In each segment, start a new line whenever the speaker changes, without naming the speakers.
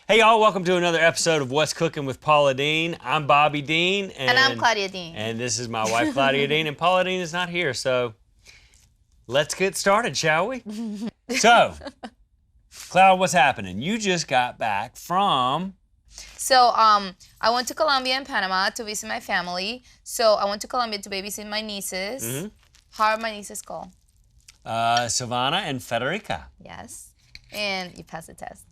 Hey y'all, welcome to another episode of What's Cooking with Paula Deen. I'm Bobby Deen.
And I'm Claudia Deen.
And this is my wife, Claudia Deen. And Paula Deen is not here, so let's get started, shall we? So, Cloud, what's happening? You just got back from...
So, I went to Colombia and Panama to visit my family. So, I went to Colombia to babysit my nieces. Mm-hmm. How are my nieces called?
Savannah and Federica.
Yes. And you passed the test.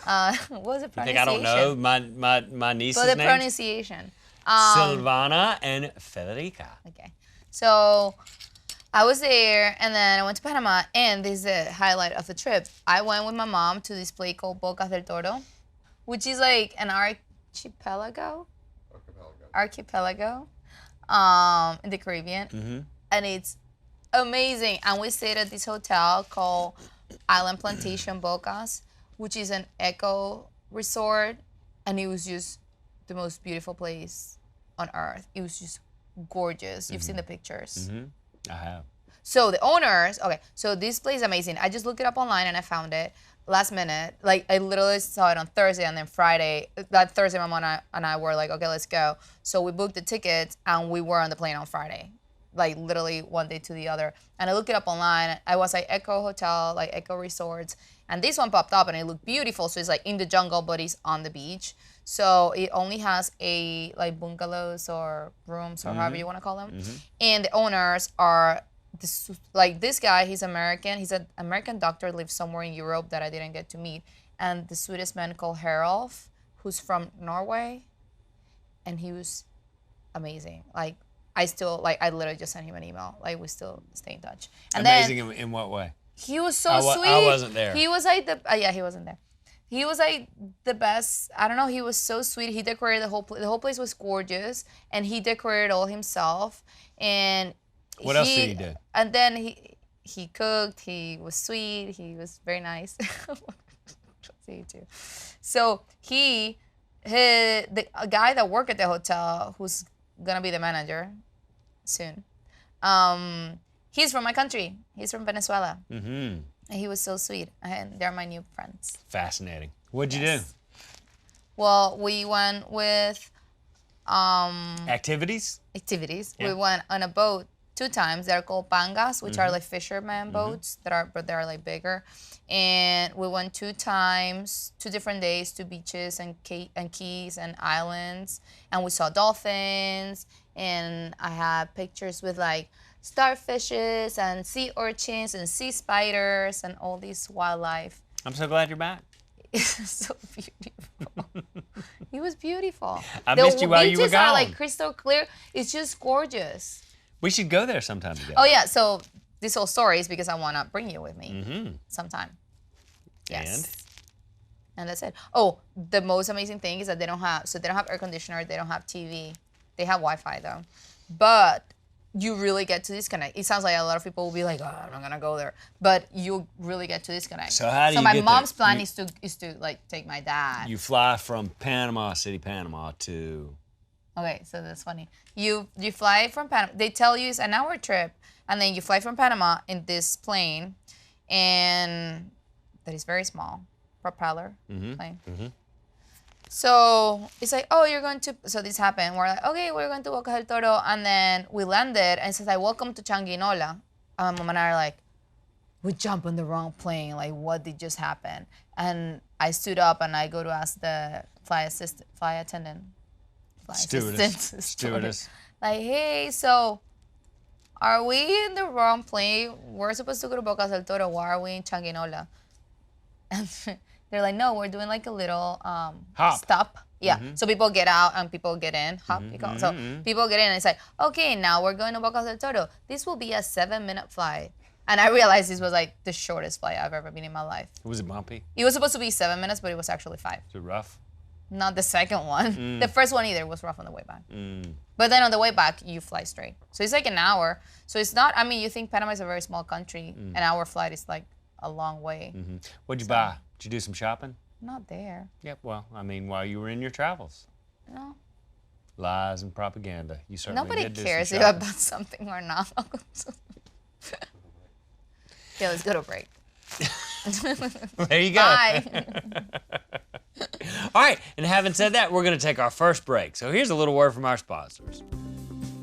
What was the pronunciation?
You think I don't know my niece's
names?
The
pronunciation.
Silvana and Federica.
Okay. So, I was there, and then I went to Panama, and this is the highlight of the trip. I went with my mom to this place called Bocas del Toro, which is like an archipelago in the Caribbean. Mm-hmm. And it's amazing. And we stayed at this hotel called Island Plantation Bocas, which is an eco resort, and it was just the most beautiful place on earth. It was just gorgeous. You've seen the pictures.
Mm-hmm. I have.
So the owners, so this place is amazing. I just looked it up online and I found it last minute. Like, I literally saw it on Thursday, and then that Thursday my mom and I were like, okay, let's go. So we booked the tickets and we were on the plane on Friday. Like, literally one day to the other. And I looked it up online. I was like Eco Hotel, like Eco Resorts. And this one popped up and it looked beautiful. So it's like in the jungle, but it's on the beach. So it only has like bungalows or rooms or however you want to call them. Mm-hmm. And the owners are, this guy, he's American. He's an American doctor, lives somewhere in Europe that I didn't get to meet. And the sweetest man called Harold, who's from Norway. And he was amazing. Like, I literally just sent him an email. Like, we still stay in touch. And
amazing then, in what way?
He was so sweet.
I wasn't there.
He was like he wasn't there. He was like the best. I don't know. He was so sweet. He decorated the whole place. The whole place was gorgeous, and he decorated all himself. And
what else did he do?
And then he cooked. He was sweet. He was very nice. So a guy that worked at the hotel, who's gonna be the manager soon. He's from my country. He's from Venezuela. Mm-hmm. And he was so sweet. And they're my new friends.
Fascinating. What'd you do?
Well, we went with...
Activities?
Activities. Yeah. We went on a boat 2 times. They're called pangas, which are like fisherman boats, but they're like bigger. And we went 2 times, 2 different days, to beaches and keys and islands. And we saw dolphins. And I had pictures with like starfishes and sea urchins and sea spiders and all these wildlife.
I'm so glad you're back.
It's so beautiful. It was beautiful.
I missed you while you were gone.
The beaches are like crystal clear. It's just gorgeous.
We should go there sometime together.
Oh yeah, so this whole story is because I want to bring you with me sometime. Yes. And that's it. Oh, the most amazing thing is that they don't have air conditioner, they don't have TV. They have Wi-Fi though. But you really get to disconnect. It sounds like a lot of people will be like, oh, I'm not going to go there. But you really get to disconnect.
So how do you
my
get
mom's
there?
plan is to like take my dad.
You fly from Panama City, Panama to...
Okay, so that's funny. You fly from Panama. They tell you it's an hour trip. And then you fly from Panama in this plane. And that is very small. Propeller plane. Mm-hmm. So it's like, oh, you're going to, so this happened. We're like, okay, we're going to Bocas del Toro. And then we landed and it says, like, welcome to Changuinola. And my mom and I are like, we jumped on the wrong plane. Like, what did just happen? And I stood up and I go to ask the stewardess. Like, hey, so are we in the wrong plane? We're supposed to go to Bocas del Toro. Why are we in Changuinola? And they're like, no, we're doing like a little stop. Yeah, so people get out and people get in. Hop, so people get in and it's like, okay, now we're going to Bocas del Toro. This will be a 7-minute flight. And I realized this was like the shortest flight I've ever been in my life.
Was it bumpy?
It was supposed to be 7 minutes, but it was actually 5.
Was it rough?
Not the second one. The first one either was rough on the way back. But then on the way back, you fly straight. So it's like an hour. So it's not, I mean, you think Panama is a very small country. An hour flight is like a long way.
What'd you buy? Did you do some shopping?
Not there.
Yep, well, I mean, while you were in your travels.
No.
Lies and propaganda. You certainly
Nobody
did do
cares
some
if I bought something or not. Okay, let's go to break.
There you go.
Bye.
All right, and having said that, we're going to take our first break. So here's a little word from our sponsors.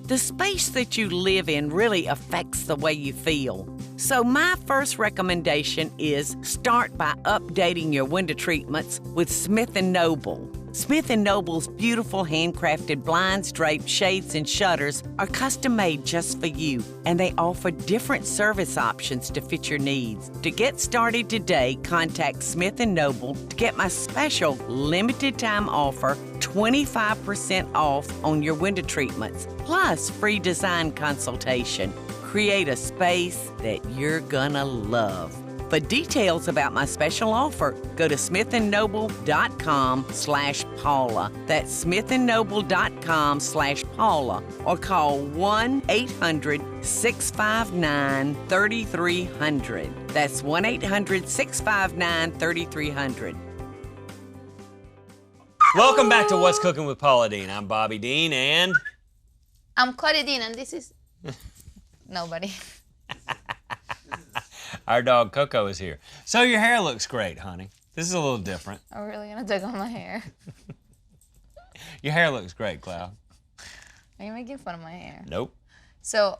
The space that you live in really affects the way you feel. So my first recommendation is start by updating your window treatments with Smith & Noble. Smith & Noble's beautiful handcrafted blinds, drapes, shades, and shutters are custom made just for you, and they offer different service options to fit your needs. To get started today, contact Smith & Noble to get my special limited time offer, 25% off on your window treatments, plus free design consultation. Create a space that you're gonna love. For details about my special offer, go to smithandnoble.com/Paula. That's smithandnoble.com/Paula, or call 1-800-659-3300. That's 1-800-659-3300.
Welcome back to What's Cooking with Paula Deen. I'm Bobby Deen, and
I'm Claudia Deen, and this is nobody.
our dog Coco is here. So your hair looks great, honey. This is a little different.
I'm really gonna take off my hair.
Your hair looks great, Cloud.
Are you making fun of my hair?
Nope.
So,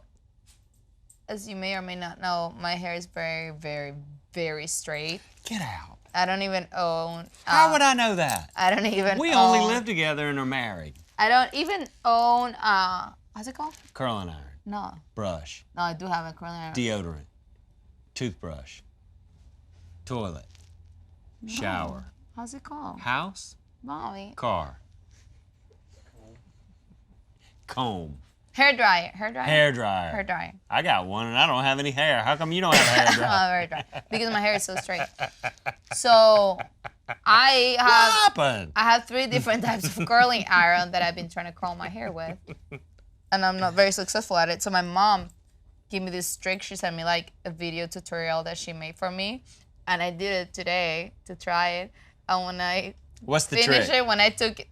as you may or may not know, my hair is very, very, very straight.
Get out.
I don't even own.
How would I know that?
I don't even.
We
own,
only live together and are married.
I don't even own. What's it called?
Curling iron.
No.
Brush.
No, I do have a curling iron.
Deodorant. Toothbrush. Toilet.
No.
Shower.
How's it called?
House.
Bobby.
Car. Comb.
Hair dryer. Hair dryer.
Hair dryer.
Hair dryer.
I got one and I don't have any hair. How come you don't have a hair dryer?
Hair dryer. Because my hair is so straight. So I have 3 different types of curling iron that I've been trying to curl my hair with. And I'm not very successful at it. So my mom gave me this trick. She sent me like a video tutorial that she made for me. And I did it today to try it. And when I
What's the
finished
trick?
it, when I took it,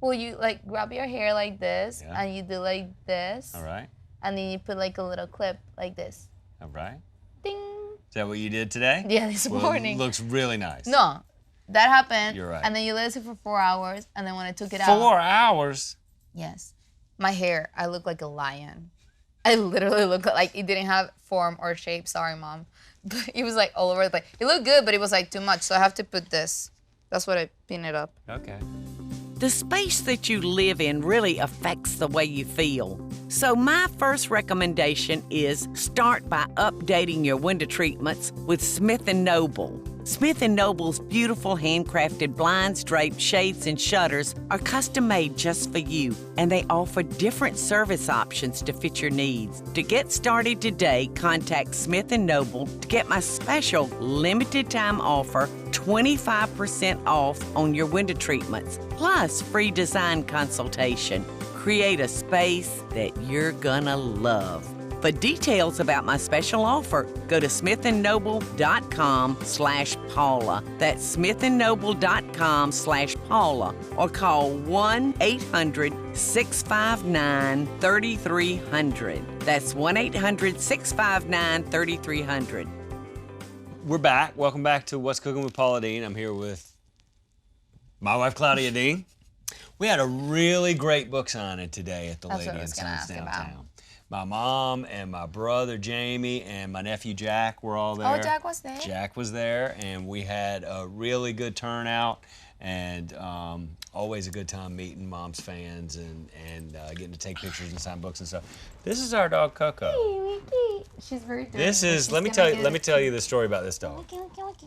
well, you like grab your hair like this,
Yeah.
and you do like this.
All right.
And then you put like a little clip like this.
All right.
Ding.
Is that what you did today?
Yeah, this
Well,
morning.
it looks really nice.
No, that happened.
You're right.
And then you let it sit for 4 hours, and then when I took it out.
4 hours?
Yes. My hair, I look like a lion. I literally look like it didn't have form or shape. Sorry, Mom. But it was like all over the place. It looked good, but it was like too much. So I have to put this. That's what I pin it up.
Okay.
The space that you live in really affects the way you feel. So my first recommendation is start by updating your window treatments with Smith & Noble. Smith & Noble's beautiful handcrafted blinds, drapes, shades, and shutters are custom made just for you, and they offer different service options to fit your needs. To get started today, contact Smith & Noble to get my special limited time offer, 25% off on your window treatments, plus free design consultation. Create a space that you're gonna love. For details about my special offer, go to smithandnoble.com/Paula. That's smithandnoble.com/Paula, or call 1-800-659-3300. That's 1-800-659-3300.
We're back. Welcome back to What's Cooking with Paula Deen. I'm here with my wife, Claudia Deen. We had a really great book signing today at the
That's
Lady
what I
and
was gonna
Sons
ask about.
downtown. My mom and my brother Jamie and my nephew Jack were all there.
Oh, Jack was there?
Jack was there, and we had a really good turnout, and always a good time meeting Mom's fans and getting to take pictures and sign books and stuff. This is our dog Coco.
She's very dirty.
This is
She's
let me
gonna
tell you the story about this dog.
Okay.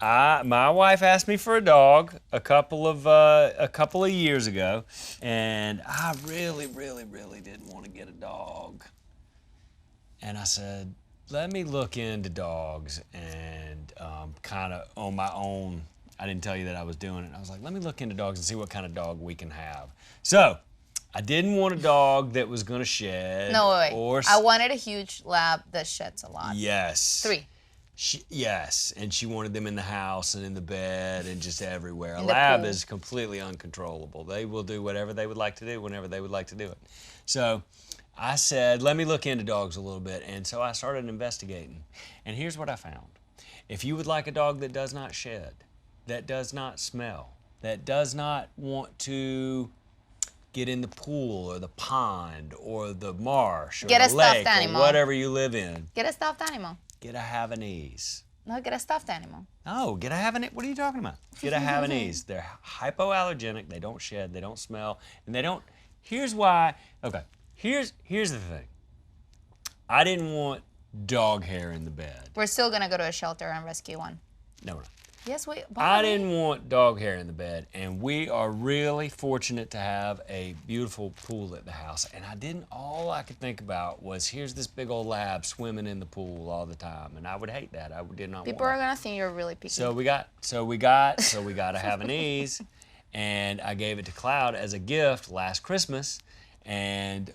My wife asked me for a dog a couple of years ago, and I really didn't want to get a dog. And I said, let me look into dogs, and kind of on my own. I didn't tell you that I was doing it. I was like, let me look into dogs and see what kind of dog we can have. So I didn't want a dog that was going to shed.
No, wait.
Or
I wanted a huge lab that sheds a lot.
Yes.
3.
Yes, and she wanted them in the house and in the bed and just everywhere. A
In the
lab
pool.
is completely uncontrollable. They will do whatever they would like to do whenever they would like to do it. So I said, let me look into dogs a little bit. And so I started investigating. And here's what I found. If you would like a dog that does not shed, that does not smell, that does not want to get in the pool or the pond or the marsh or
Get a
the
stuffed
lake
animal.
or whatever you live in,
Get a stuffed animal.
get a Havanese.
No, get a stuffed animal.
No, get a Havanese. What are you talking about? Get a Havanese. They're hypoallergenic. They don't shed. They don't smell. And they don't. Here's why. Okay. Here's the thing. I didn't want dog hair in the bed.
We're still gonna go to a shelter and rescue one.
No.
Yes, we.
I didn't want dog hair in the bed, and we are really fortunate to have a beautiful pool at the house. And all I could think about was, here's this big old lab swimming in the pool all the time, and I would hate that. I did not
People
want
are
that.
gonna think you're really picky.
So we got a Havanese, and I gave it to Cloud as a gift last Christmas, and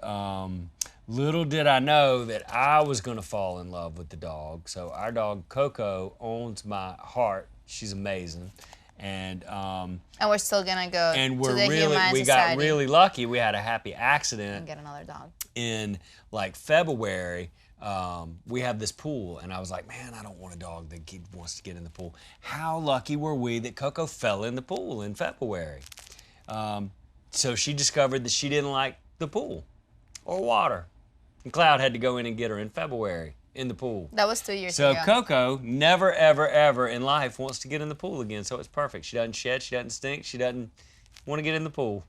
little did I know that I was gonna fall in love with the dog. So our dog Coco owns my heart. She's amazing, and
we're still gonna go
and
to the Humane
we
Society
got really lucky. We had a happy accident
and get another dog.
in like February. We have this pool, and I was like, man, I don't want a dog that wants to get in the pool. How lucky were we that Coco fell in the pool in February? So she discovered that she didn't like the pool or water, and Cloud had to go in and get her in February in the pool.
That was 2 years
So
ago.
Coco never, ever, ever in life wants to get in the pool again, so it's perfect. She doesn't shed, she doesn't stink, she doesn't want to get in the pool.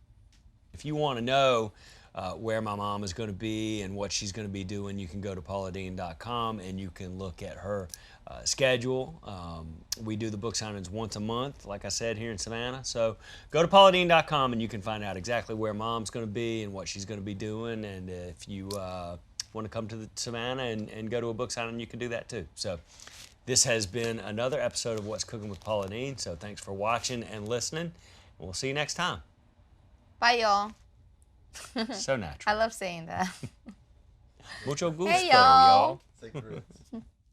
If you want to know where my mom is going to be and what she's going to be doing, you can go to pauladeen.com and you can look at her schedule. We do the book signings once a month, like I said, here in Savannah. So go to pauladeen.com and you can find out exactly where mom's going to be and what she's going to be doing. And if you want to come to the Savannah and go to a book signing, you can do that too. So this has been another episode of What's Cooking with Paula Deen. So thanks for watching and listening. We'll see you next time.
Bye, y'all.
So natural.
I love saying that.
Mucho gusto,
Hey, y'all.
y'all.